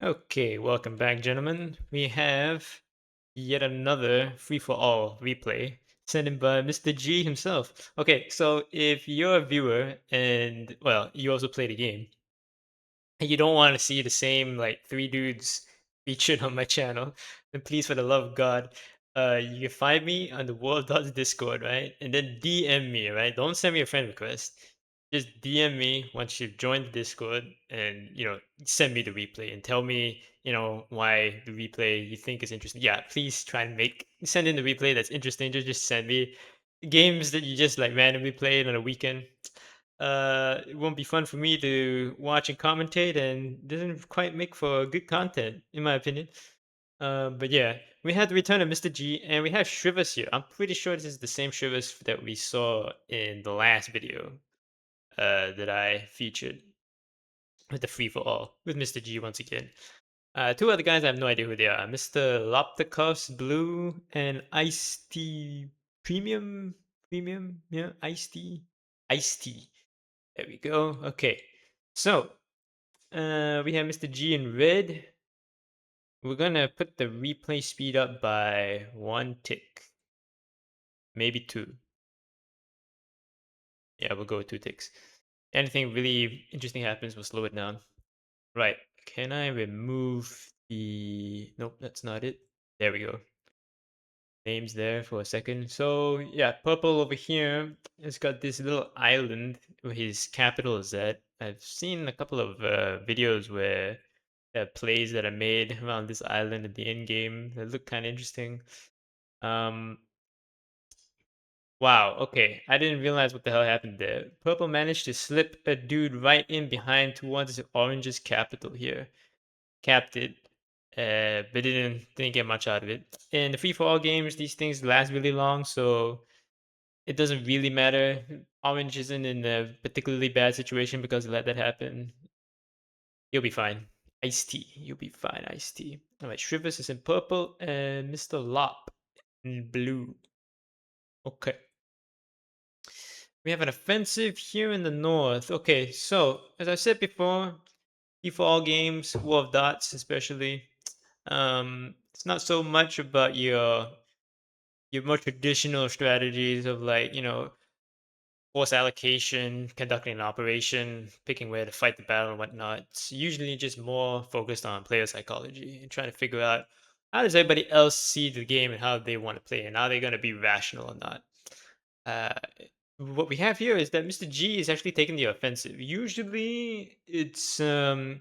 Okay, welcome back, gentlemen. We have yet another free-for-all replay sent in by Mr. G himself. Okay, so if you're a viewer and, well, you also play the game, and you don't want to see the same, like, three dudes featured on my channel, then please, for the love of God, you can find me on the World Dots Discord, right? And then DM me, right? Don't send me a friend request. Just DM me once you've joined the Discord and, send me the replay and tell me, why the replay you think is interesting. Yeah, please try and send in the replay that's interesting. Just send me games that you just like randomly played on a weekend. It won't be fun for me to watch and commentate, and doesn't quite make for good content, in my opinion. But yeah, we had the return of Mr. G, and we have Shrivas here. I'm pretty sure this is the same Shrivas that we saw in the last video that I featured with the free for all with Mr. G once again. Two other guys, I have no idea who they are. Mr. Lopticus Blue and Ice Tea Premium. Premium? Yeah, Ice Tea. Ice Tea. There we go. Okay. So, we have Mr. G in red. We're gonna put the replay speed up by one tick, maybe two. Yeah, we'll go with two ticks. Anything really interesting happens, we'll slow it down. Right. Can I remove the... Nope, that's not it. There we go. Names there for a second. So yeah, purple over here has got this little island where his capital is at. I've seen a couple of videos where there are plays that are made around this island at the end game that look kind of interesting. Um, wow, okay. I didn't realize what the hell happened there. Purple managed to slip a dude right in behind towards Orange's capital here. Capped it, but didn't get much out of it. In the free for all games, these things last really long, so it doesn't really matter. Orange isn't in a particularly bad situation because he let that happen. You'll be fine. Ice tea, you'll be fine. Ice tea. All right, Shrivers is in purple and Mr. Lop in blue. Okay. We have an offensive here in the north. Okay, so as I said before, for all games, War of Dots especially, it's not so much about your more traditional strategies of like force allocation, conducting an operation, picking where to fight the battle and whatnot. It's usually just more focused on player psychology and trying to figure out how does everybody else see the game and how they want to play and are they going to be rational or not. Uh, what we have here is that Mr. G is actually taking the offensive. Usually, it's at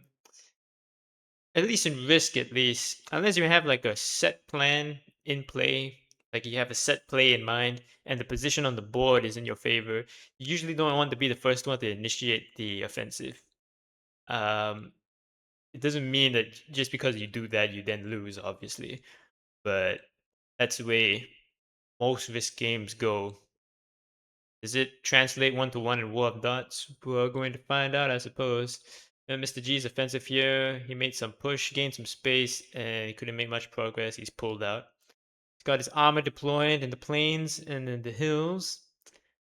least in Risk, at least, unless you have like a set plan in play, like you have a set play in mind, and the position on the board is in your favor, you usually don't want to be the first one to initiate the offensive. Um, it doesn't mean that just because you do that, you then lose, obviously, but that's the way most Risk games go. Does it translate one to one in War of Dots? We're going to find out, I suppose. Mr. G's offensive here. He made some push, gained some space, and he couldn't make much progress. He's pulled out. He's got his armor deployed in the plains and in the hills.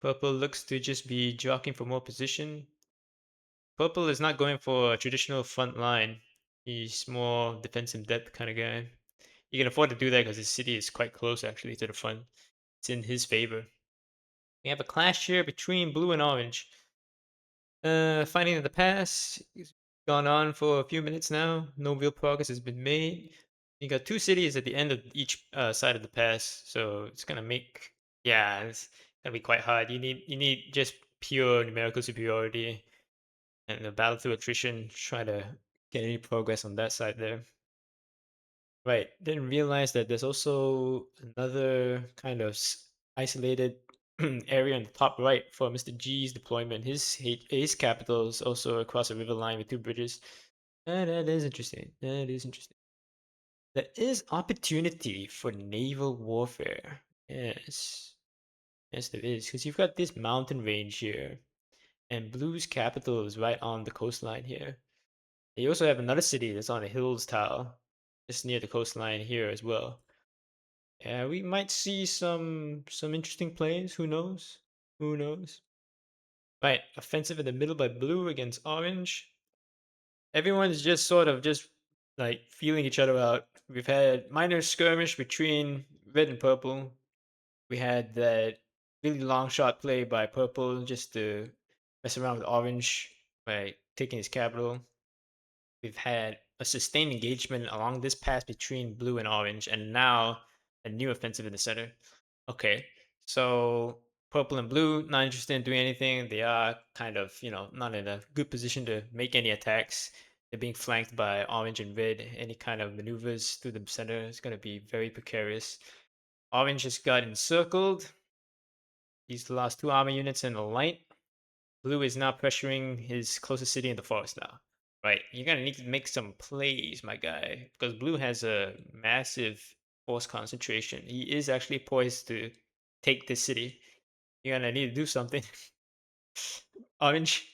Purple looks to just be jockeying for more position. Purple is not going for a traditional front line. He's more defensive depth kind of guy. He can afford to do that because his city is quite close actually to the front. It's in his favor. We have a clash here between blue and orange. Fighting in the pass has gone on for a few minutes now. No real progress has been made. You got two cities at the end of each side of the pass, so it's gonna make it's gonna be quite hard. You need just pure numerical superiority and the battle through attrition. Try to get any progress on that side there. Right. Didn't realize that there's also another kind of isolated area in the top right for Mr. G's deployment. His capital is also across a river line with two bridges. That is interesting. That is interesting. There is opportunity for naval warfare. Yes. Yes, there is. Because you've got this mountain range here. And Blue's capital is right on the coastline here. You also have another city that's on a hills tile, just near the coastline here as well. Yeah, we might see some interesting plays. Who knows? Who knows? Right, offensive in the middle by blue against orange. Everyone's just sort of just like feeling each other out. We've had minor skirmish between red and purple. We had that really long shot play by purple just to mess around with orange by taking his capital. We've had a sustained engagement along this path between blue and orange, and now a new offensive in the center. Okay, so purple and blue not interested in doing anything. They are kind of, not in a good position to make any attacks. They're being flanked by orange and red. Any kind of maneuvers through the center is going to be very precarious. Orange just got encircled. He's lost two armor units in the light. Blue is now pressuring his closest city in the forest now. Right, you're gonna need to make some plays, my guy, because Blue has a massive force concentration. He is actually poised to take this city. You're gonna need to do something. Orange.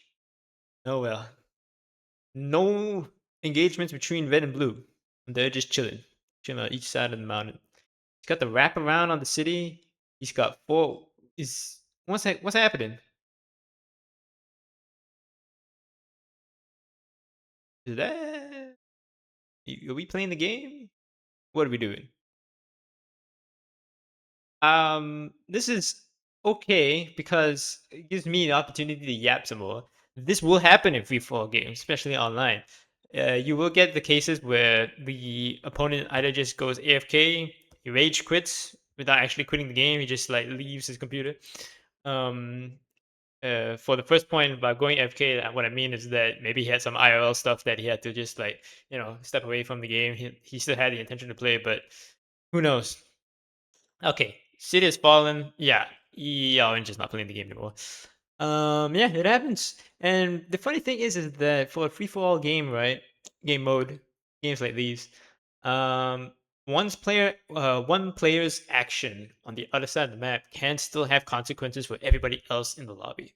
Oh well. No engagements between red and blue. They're just chilling on each side of the mountain. He's got the wrap around on the city. He's got four. Is what's happening? Is that? Are we playing the game? What are we doing? This is okay because it gives me the opportunity to yap some more. This will happen in free fall games, especially online. You will get the cases where the opponent either just goes AFK, he rage quits without actually quitting the game. He just like leaves his computer. Um, for the first point about going AFK, what I mean is that maybe he had some IRL stuff that he had to just like step away from the game. He still had the intention to play, but who knows? Okay, City has fallen. Yeah, Orange is not playing the game anymore. Yeah, it happens. And the funny thing is that for a free for all game, right? Game mode, games like these, um, one player's action on the other side of the map can still have consequences for everybody else in the lobby.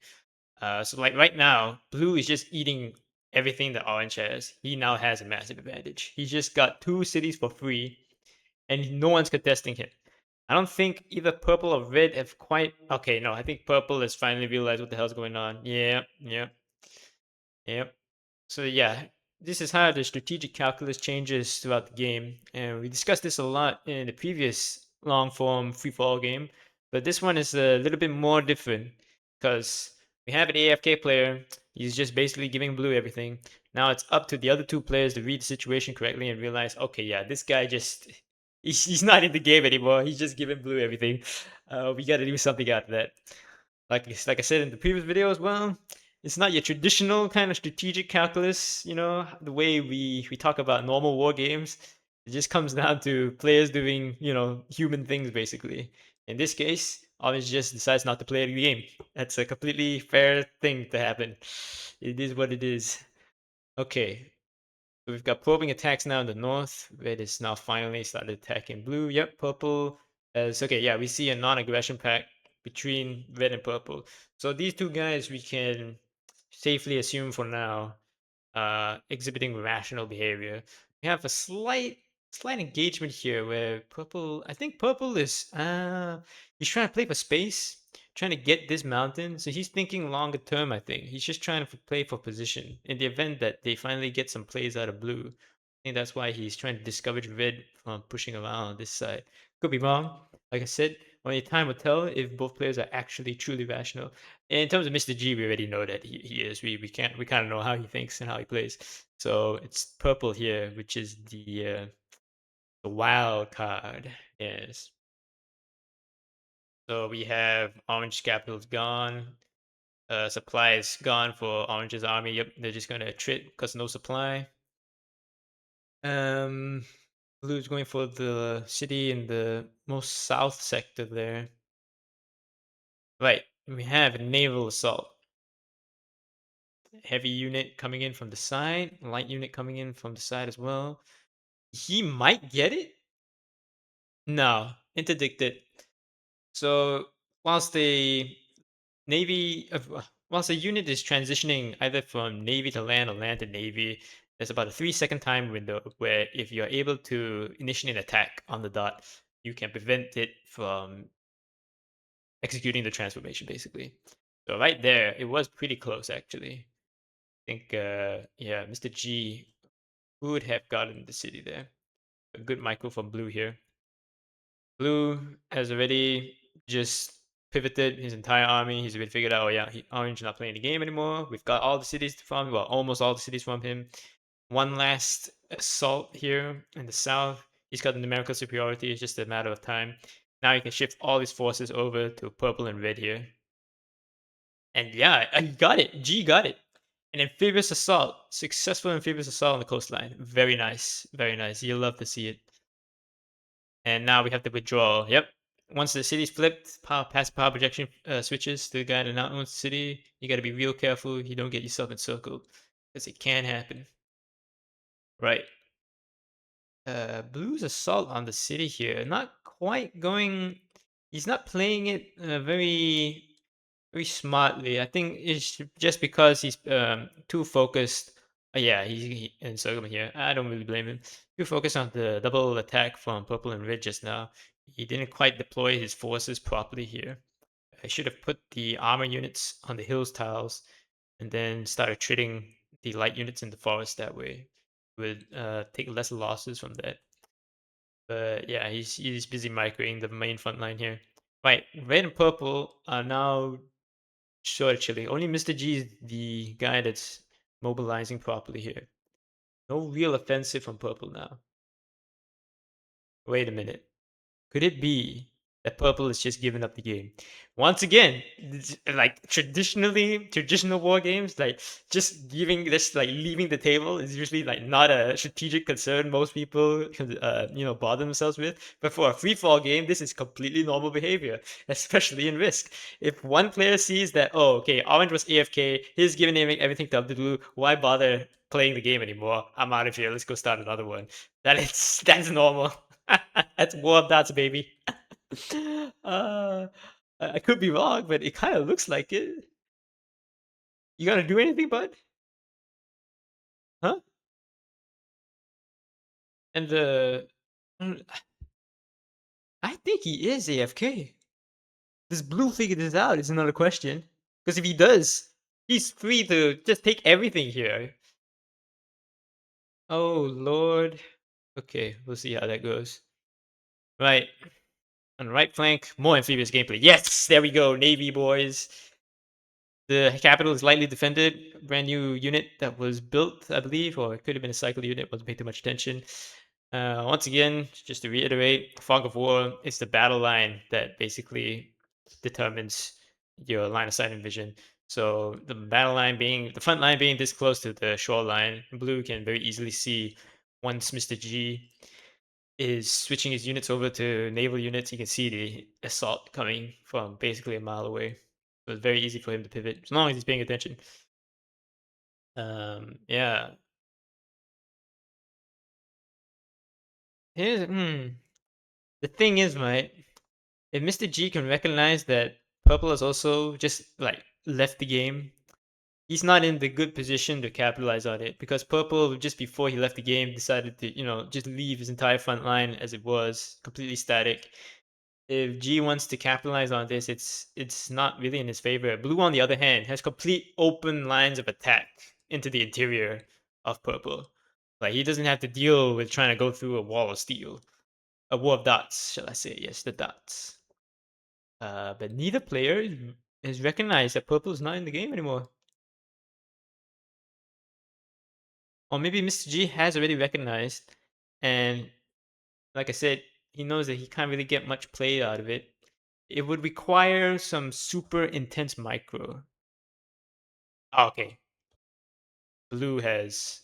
So like right now, Blue is just eating everything that Orange has. He now has a massive advantage. He's just got two cities for free, and no one's contesting him. I don't think either purple or red have quite. Okay, no, I think purple has finally realized what the hell's going on. Yep. So yeah, this is how the strategic calculus changes throughout the game, and we discussed this a lot in the previous long form free fall game, but this one is a little bit more different because we have an AFK player. He's just basically giving blue everything. Now it's up to the other two players to read the situation correctly and realize, okay, yeah, this guy just he's not in the game anymore. He's just giving blue everything. We got to do something out of that. Like I said in the previous video as well, it's not your traditional kind of strategic calculus, the way we talk about normal war games. It just comes down to players doing, human things basically. In this case, Orange just decides not to play the game. That's a completely fair thing to happen. It is what it is. Okay, so we've got probing attacks now in the north. Red is now finally started attacking blue. Yep, purple. As okay, yeah, we see a non-aggression pact between red and purple. So these two guys we can safely assume for now exhibiting rational behavior. We have a slight engagement here where purple. I think purple is he's trying to play for space, trying to get this mountain. So he's thinking longer term. I think he's just trying to play for position in the event that they finally get some plays out of blue. I think that's why he's trying to discourage red from pushing around on this side. Could be wrong. Like I said, only time will tell if both players are actually truly rational. In terms of Mr. G, we already know that he is. We kind of know how he thinks and how he plays. So it's purple here, which is the wild card. Yes. So we have orange capital's gone. Supply is gone for orange's army. Yep, they're just gonna attrit because no supply. Um, Blue's going for the city in the most south sector there. Right. We have a naval assault. Heavy unit coming in from the side, light unit coming in from the side as well. He might get it. No, interdicted. So whilst the navy, whilst the unit is transitioning either from navy to land or land to navy, there's about a 3 second time window where if you're able to initiate an attack on the dot, you can prevent it from executing the transformation, basically. So right there, it was pretty close actually. I think, yeah, Mr. G Who would have gotten the city there? A good micro from Blue here. Blue has already just pivoted his entire army. He's already figured out, oh yeah, Orange not playing the game anymore. We've got all the cities from him, well, almost all the cities from him. One last assault here in the south. He's got the numerical superiority. It's just a matter of time. Now he can shift all his forces over to purple and red here. And yeah, he got it. G got it. An amphibious assault. Successful amphibious assault on the coastline. Very nice. Very nice. You'll love to see it. And now we have to withdraw. Yep. Once the city's flipped, passive power projection switches to the guy that now owns the city. You got to be real careful you don't get yourself encircled because it can happen. Right. Blue's assault on the city here. Not quite going. He's not playing it very smartly. I think it's just because he's too focused. Yeah, he encircled me here. I don't really blame him. Too focused on the double attack from purple and red just now. He didn't quite deploy his forces properly here. I should have put the armor units on the hills tiles and then started treating the light units in the forest that way. Would take less losses from that. But yeah, he's busy microing the main front line here. Right, red and purple are now sort of chilling. Only Mr. G is the guy that's mobilizing properly here. No real offensive from purple now. Wait a minute. Could it be that purple is just giving up the game? Once again, like traditional war games, like just leaving the table is usually like not a strategic concern most people bother themselves with. But for a free fall game, this is completely normal behavior, especially in Risk. If one player sees that, oh, okay, Orange was AFK, he's giving everything to Blue, why bother playing the game anymore? I'm out of here. Let's go start another one. That's normal. That's War of Dots, baby. uh, I could be wrong, but it kind of looks like it. You gotta do anything, bud? Huh? And mm, I think he is AFK. Does Blue figure this out? Is another question. Because if he does, he's free to just take everything here. Oh Lord. Okay, we'll see how that goes. Right. On the right flank, more amphibious gameplay. Yes, there we go, Navy boys. The capital is lightly defended. Brand new unit that was built, I believe, or it could have been a cycle unit. Wasn't paying too much attention. Once again, just to reiterate, Fog of War is the battle line that basically determines your line of sight and vision. So the front line being this close to the shoreline, Blue can very easily see once Mr. G is switching his units over to naval units. You can see the assault coming from basically a mile away. So it's very easy for him to pivot as long as he's paying attention. Yeah. Here's the thing is, right? If Mr. G can recognize that purple has also just like left the game, he's not in the good position to capitalize on it because purple just before he left the game decided to just leave his entire front line as it was completely static. If G wants to capitalize on this, it's not really in his favor. Blue, on the other hand, has complete open lines of attack into the interior of purple. Like he doesn't have to deal with trying to go through a wall of steel, a wall of dots, shall I say? Yes, the dots. But neither player has recognized that purple is not in the game anymore. Or maybe Mr. G has already recognized, and like I said, he knows that he can't really get much play out of it. It would require some super intense micro. Oh, okay. Blue has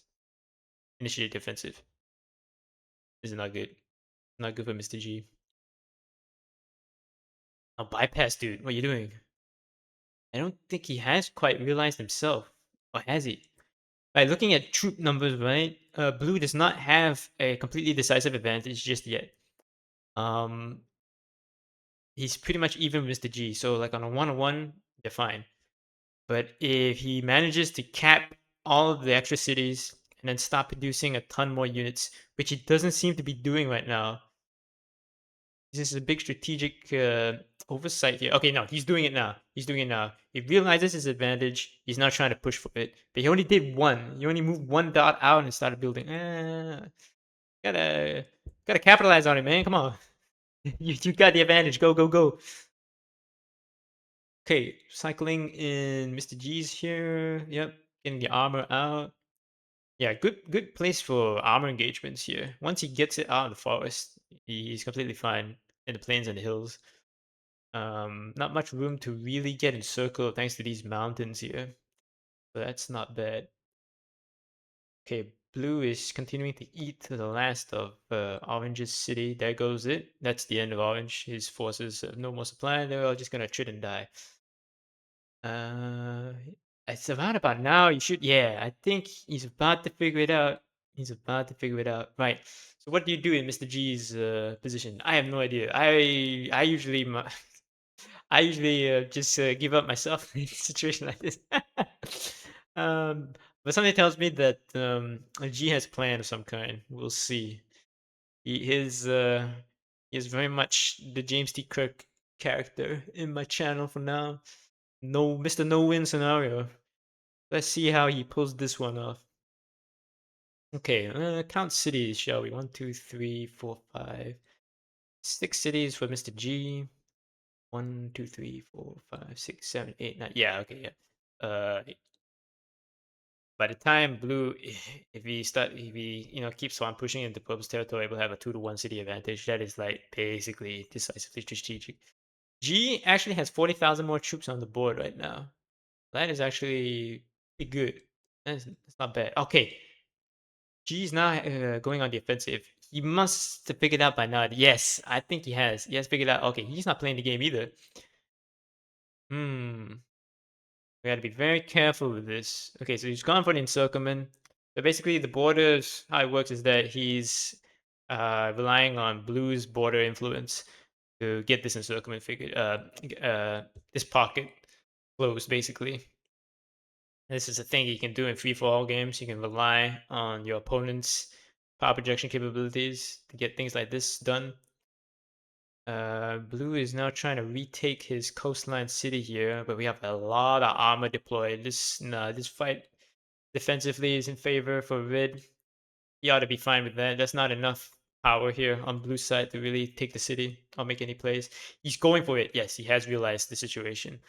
initiated defensive. This is not good. Not good for Mr. G. Oh, bypass, dude. What are you doing? I don't think he has quite realized himself. Or has he? By looking at troop numbers, right? Blue does not have a completely decisive advantage just yet. Um, he's pretty much even with Mr. G. So like on a one-on-one, they're fine. But if he manages to cap all of the extra cities and then stop producing a ton more units, which he doesn't seem to be doing right now, This is a big strategic oversight here. Okay, no, he's doing it now. He's doing it now. He realizes his advantage. He's not trying to push for it. But he only did one. He only moved one dot out and started building. Gotta gotta capitalize on it, man. Come on. You got the advantage. Go, go, go. Okay, cycling in Mr. G's here. Yep, getting the armor out. Yeah, good place for armor engagements here. Once he gets it out of the forest, he's completely fine in the plains and the hills. Not much room to really get encircled thanks to these mountains here. So that's not bad. Okay, blue is continuing to eat to the last of Orange's city. There goes it. That's the end of Orange. His forces have no more supply. They're all just gonna trit and die. Uh, it's around about now. You should, yeah. I think he's about to figure it out. He's about to figure it out. Right. So what do you do in Mr. G's position? I have no idea. I usually I usually just give up myself in a situation like this. um, but something tells me that G has a plan of some kind. We'll see. He is very much the James T. Kirk character in my channel for now. No, Mr. No Win scenario. Let's see how he pulls this one off. Okay, count cities, shall we? One, two, three, four, five, six cities for Mr. G. One, two, three, four, five, six, seven, eight, nine. Yeah, okay, yeah. By the time blue, if he keeps on pushing into purple's territory, we'll have a 2-to-1 city advantage. That is like basically decisively strategic. G actually has 40,000 more troops on the board right now. That is actually pretty good. That's not bad. Okay, G's now going on the offensive. He must have figured out by now. Yes, I think he has. He has figured out. Okay, he's not playing the game either. Hmm. We got to be very careful with this. Okay, so he's gone for the encirclement. So basically, the borders, how it works is that he's relying on blue's border influence to get this encirclement figured, this pocket closed, basically. This is a thing you can do in free-for-all games. You can rely on your opponent's power projection capabilities to get things like this done. Blue is now trying to retake his coastline city here, but we have a lot of armor deployed. This fight defensively is in favor for red. He ought to be fine with that. That's not enough power here on blue side to really take the city or make any plays. He's going for it. Yes, he has realized the situation.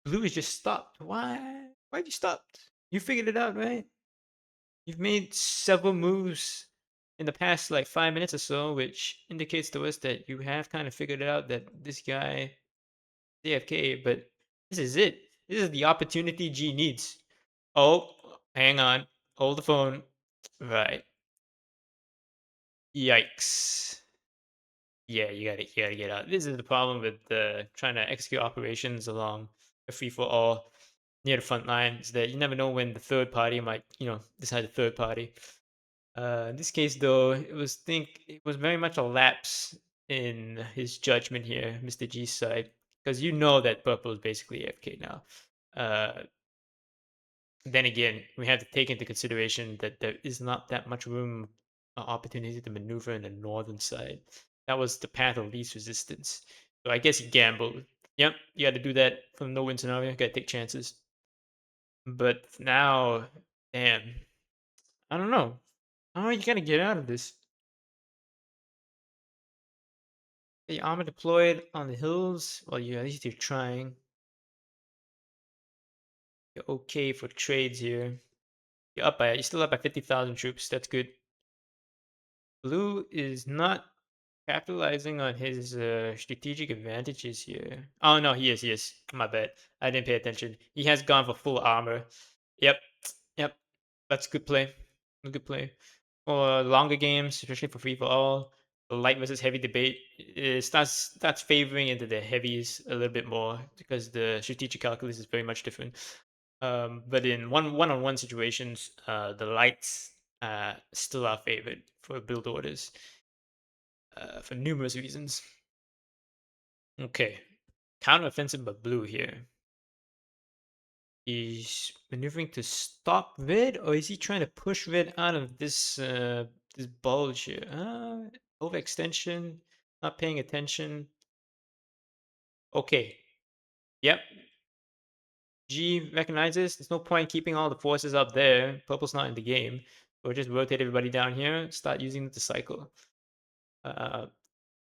Blue is just stopped. Why? Why'd you stop? You figured it out, right? You've made several moves in the past like 5 minutes or so, which indicates to us that you have kind of figured out that this guy AFK, but this is it. This is the opportunity G needs. Oh, hang on. Hold the phone. Right. Yikes. Yeah, you gotta get out. This is the problem with trying to execute operations along a free for all near the front line is that you never know when the third party might, decide the third party. In this case, though, it was very much a lapse in his judgment here, Mr. G's side, because you know that purple is basically AFK now. Uh, then again, we have to take into consideration that there is not that much room or opportunity to maneuver in the northern side. That was the path of least resistance. So I guess he gambled. Yep, you got to do that from no-win scenario. Got to take chances. But now, damn, I don't know. How are you gonna get out of this? The armor deployed on the hills. Well, at least you're trying. You're okay for trades here. You're still up by 50,000 troops. That's good. Blue is not capitalizing on his strategic advantages here. Oh no, he is. He is. My bad. I didn't pay attention. He has gone for full armor. Yep. Yep. That's good play. Good play. For longer games, especially for free for all, the light versus heavy debate starts favoring into the heavies a little bit more because the strategic calculus is very much different. But in one-on-one situations, the lights still are favored for build orders for numerous reasons. Okay, counteroffensive by blue here. He's maneuvering to stop red, or is he trying to push red out of this bulge here? Overextension. Not paying attention. Okay. Yep. G recognizes there's no point keeping all the forces up there. Purple's not in the game. We'll just rotate everybody down here, start using the cycle. Uh,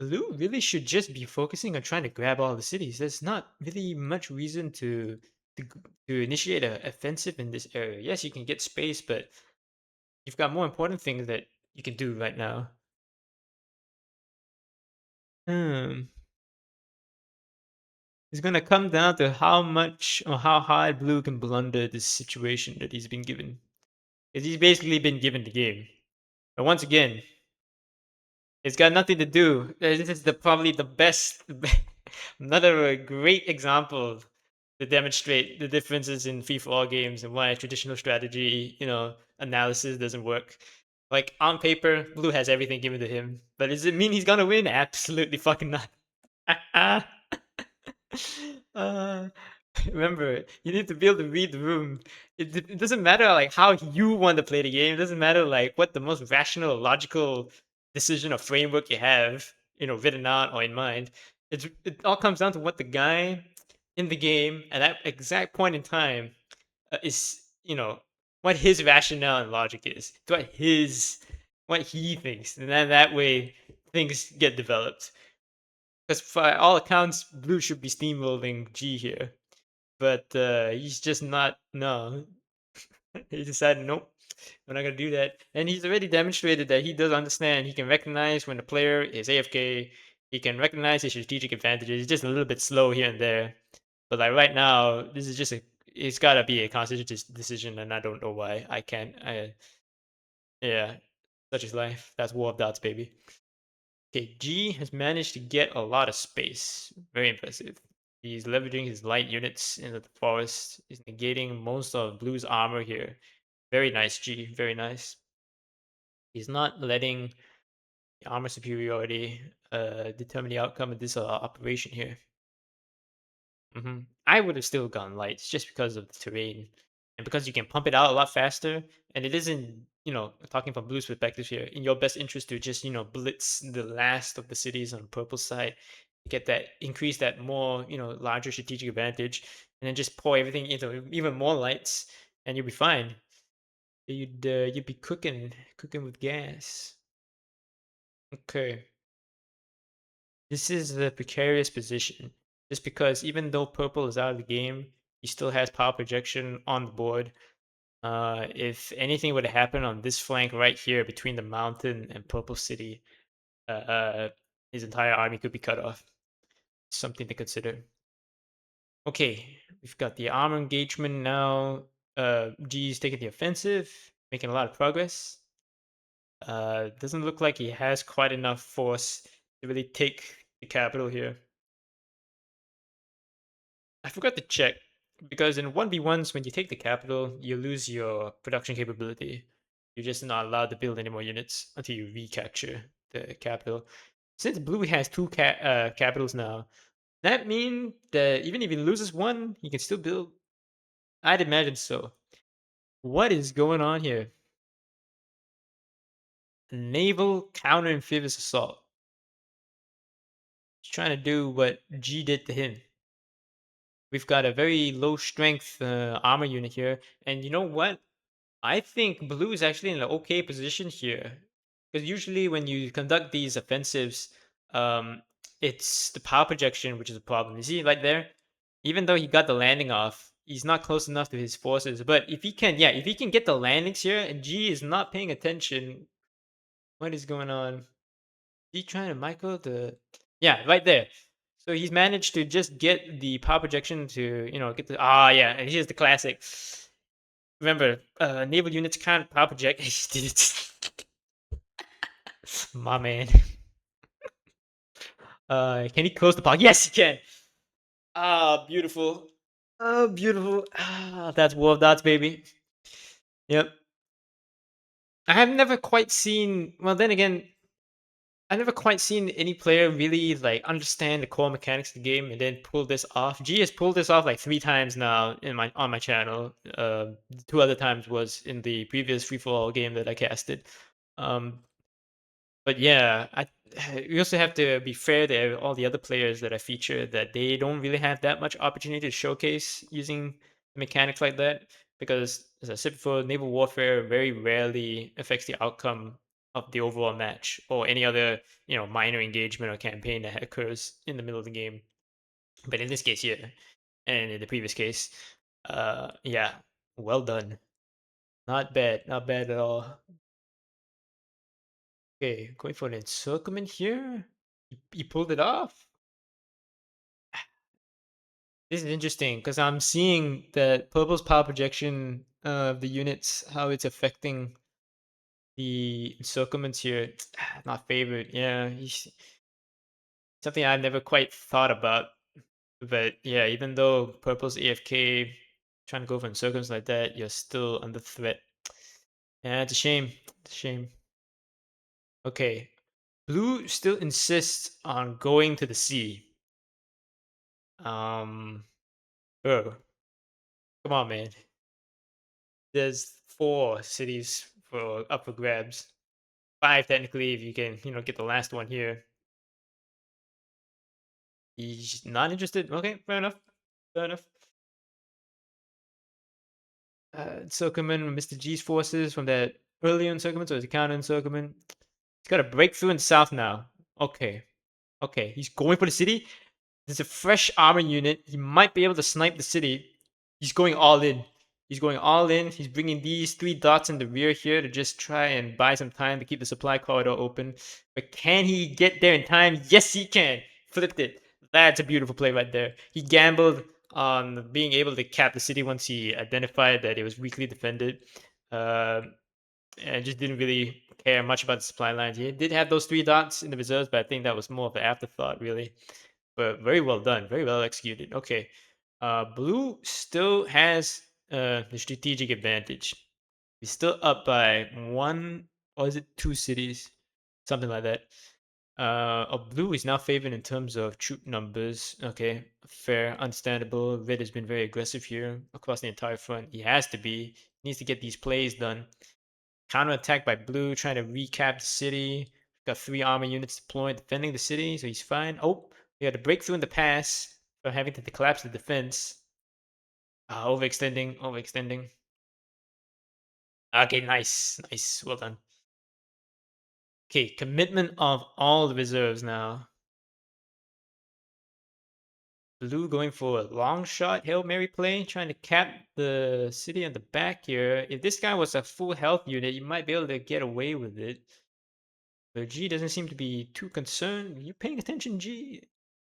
Blue really should just be focusing on trying to grab all the cities. There's not really much reason to, to initiate an offensive in this area. Yes, you can get space, but you've got more important things that you can do right now. Hmm. It's gonna come down to how much or how hard Blue can blunder this situation that he's been given. Because he's basically been given the game. But once again, it's got nothing to do. This is probably the best, another great example to demonstrate the differences in free-for-all games and why traditional strategy, analysis doesn't work. Like on paper, Blue has everything given to him, but does it mean he's gonna win? Absolutely fucking not. uh, Remember, you need to be able to read the room. It doesn't matter like how you want to play the game. It doesn't matter like what the most rational, logical decision or framework you have, written out or in mind. It all comes down to what the guy in the game at that exact point in time is, what his rationale and logic is, what he thinks, and then that way things get developed. Because for all accounts, Blue should be steamrolling G here, but he's just not. No, he decided nope. We're not gonna do that. And he's already demonstrated that he does understand. He can recognize when the player is AFK. He can recognize his strategic advantages. He's just a little bit slow here and there. But like right now, this is just it's gotta be a conscious decision, and I don't know why. I can't. Yeah, such is life. That's War of Dots, baby. Okay, G has managed to get a lot of space. Very impressive. He's leveraging his light units into the forest. He's negating most of Blue's armor here. Very nice, G. Very nice. He's not letting the armor superiority determine the outcome of this operation here. I would have still gone lights just because of the terrain and because you can pump it out a lot faster. And it isn't, talking from Blue's perspective here, in your best interest to just, blitz the last of the cities on the purple side, get that, increase that more, larger strategic advantage, and then just pour everything into even more lights, and you'll be fine. You'd be cooking with gas. Okay. This is a precarious position, just because even though purple is out of the game, he still has power projection on the board. If anything were to happen on this flank right here between the mountain and purple city, his entire army could be cut off. Something to consider. Okay, we've got the armor engagement now. G's taking the offensive, making a lot of progress. Doesn't look like he has quite enough force to really take the capital here. I forgot to check because in 1v1s, when you take the capital, you lose your production capability. You're just not allowed to build any more units until you recapture the capital. Since Blue has two capitals now, that mean that even if he loses one, he can still build? I'd imagine so. What is going on here? Naval counter amphibious assault. He's trying to do what G did to him. We've got a very low strength armor unit here, and you know what? I think Blue is actually in an okay position here. Because usually when you conduct these offensives, um, it's the power projection which is a problem. You see right there? Even though he got the landing off, he's not close enough to his forces. But if he can, yeah, if he can get the landings here and G is not paying attention, what is going on? He trying to micro the... Yeah, right there. So he's managed to just get the power projection to, get the... Ah, yeah, and here's the classic. Remember, naval units can't power project. My man. Can he close the pod? Yes, he can. Ah, beautiful. Oh, beautiful. Ah, that's War of Dots, baby. Yep. I have never quite seen. Well, then again, I've never quite seen any player really like understand the core mechanics of the game and then pull this off. G has pulled this off like 3 times now on my channel. 2 other times was in the previous free for all game that I casted. Um, But yeah, we also have to be fair to all the other players that I feature that they don't really have that much opportunity to showcase using mechanics like that because, as I said before, naval warfare very rarely affects the outcome of the overall match or any other minor engagement or campaign that occurs in the middle of the game. But in this case here, and in the previous case, yeah, well done. Not bad, not bad at all. Okay, going for an encirclement here. He pulled it off. This is interesting because I'm seeing that purple's power projection of the units, how it's affecting the encirclements here. Not favored. Yeah, something I've never quite thought about. But yeah, even though purple's AFK, trying to go for encirclements like that, you're still under threat. Yeah, it's a shame. It's a shame. Okay. Blue still insists on going to the sea. Um, oh, come on, man. There's 4 cities for up for grabs. 5 technically if you can, get the last one here. He's not interested. Okay, fair enough. Fair enough. Encirclement, Mr. G's forces from that earlier encirclement, so it's a counter encirclement. He's got a breakthrough in the south now. Okay. Okay, he's going for the city. There's a fresh armor unit. He might be able to snipe the city. He's going all in. He's going all in. He's bringing these 3 dots in the rear here to just try and buy some time to keep the supply corridor open. But can he get there in time? Yes, he can. Flipped it. That's a beautiful play right there. He gambled on being able to cap the city once he identified that it was weakly defended. Um and just didn't really care much about the supply lines. He did have those 3 dots in the reserves, but I think that was more of an afterthought, really. But very well done, very well executed. Okay, blue still has the strategic advantage. He's still up by one, or is it 2 cities, something like that. Blue is now favored in terms of troop numbers. Okay, fair, understandable. Red has been very aggressive here across the entire front. He has to be. He needs to get these plays done. Counterattack by blue, trying to recap the city. Got 3 armor units deployed, defending the city, so he's fine. Oh, he had a breakthrough in the pass from having to collapse the defense. Overextending, overextending. Okay, nice, nice, well done. Okay, commitment of all the reserves now. Blue going for a long shot Hail Mary play, trying to cap the city on the back here. If this guy was a full health unit, you might be able to get away with it. But G doesn't seem to be too concerned. You paying attention, G?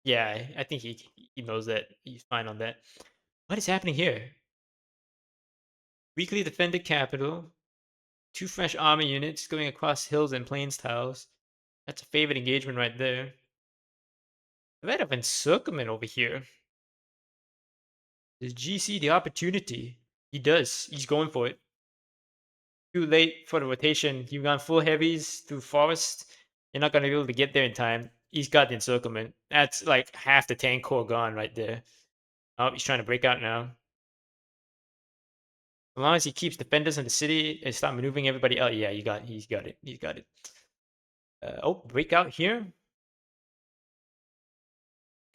Yeah, I think he knows that. He's fine on that. What is happening here? Weakly defended capital. 2 fresh army units going across hills and plains tiles. That's a favorite engagement right there. A bit of encirclement over here. Does G see the opportunity? He does. He's going for it. Too late for the rotation. You've gone full heavies through forest. You're not going to be able to get there in time. He's got the encirclement. That's like half the tank core gone right there. Oh, he's trying to break out now. As long as he keeps defenders in the city and start maneuvering everybody else, yeah, he's got it. He's got it. Breakout here.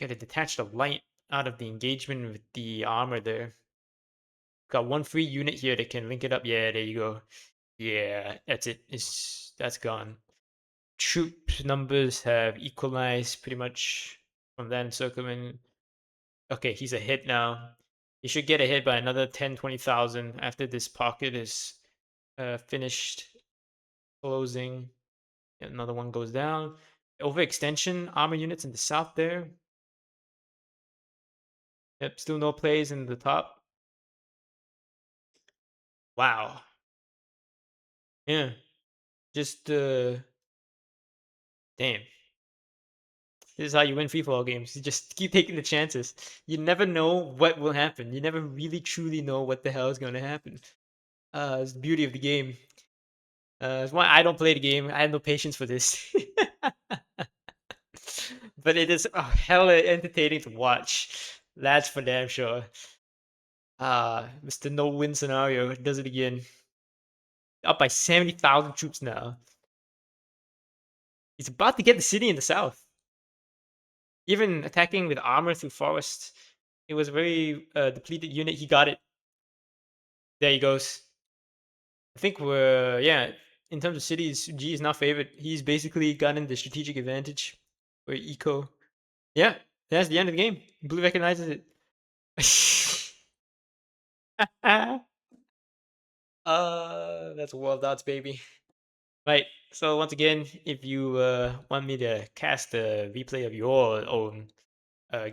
Got to detach the light out of the engagement with the armor there. Got one free unit here that can link it up. Yeah, there you go. Yeah, that's it. That's gone. Troop numbers have equalized pretty much from that encirclement. Okay, he's a hit now. He should get a hit by another 10, 20,000 after this pocket is finished closing. Another one goes down. Overextension, armor units in the south there. Yep, still no plays in the top. Wow. Yeah, just damn. This is how you win free for all games. You just keep taking the chances. You never know what will happen. You never really truly know what the hell is going to happen. It's the beauty of the game. It's why I don't play the game. I have no patience for this. But it is hella entertaining to watch. That's for damn sure. Mr. No win scenario does it again. Up by 70,000 troops now. He's about to get the city in the south. Even attacking with armor through forest. It was a very depleted unit. He got it. There he goes. I think we're yeah. In terms of cities, G is now favored. He's basically gotten the strategic advantage for eco. Yeah, that's the end of the game. Blue recognizes it. That's world odds, baby. Right. So once again, if you want me to cast a replay of your own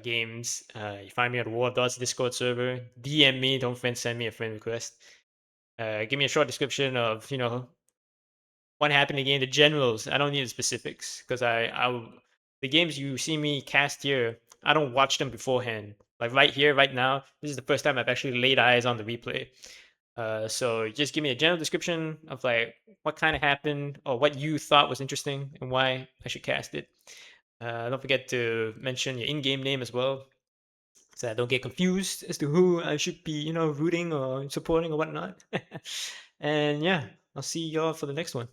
games, you find me at War Dots Discord server. DM me. Don't friend send me a friend request. Give me a short description of what happened in the game, the generals. I don't need the specifics because the games you see me cast here, I don't watch them beforehand. Like right here, right now, this is the first time I've actually laid eyes on the replay. So just give me a general description of like what kind of happened or what you thought was interesting and why I should cast it. Don't forget to mention your in-game name as well, so I don't get confused as to who I should be, rooting or supporting or whatnot. And yeah, I'll see y'all for the next one.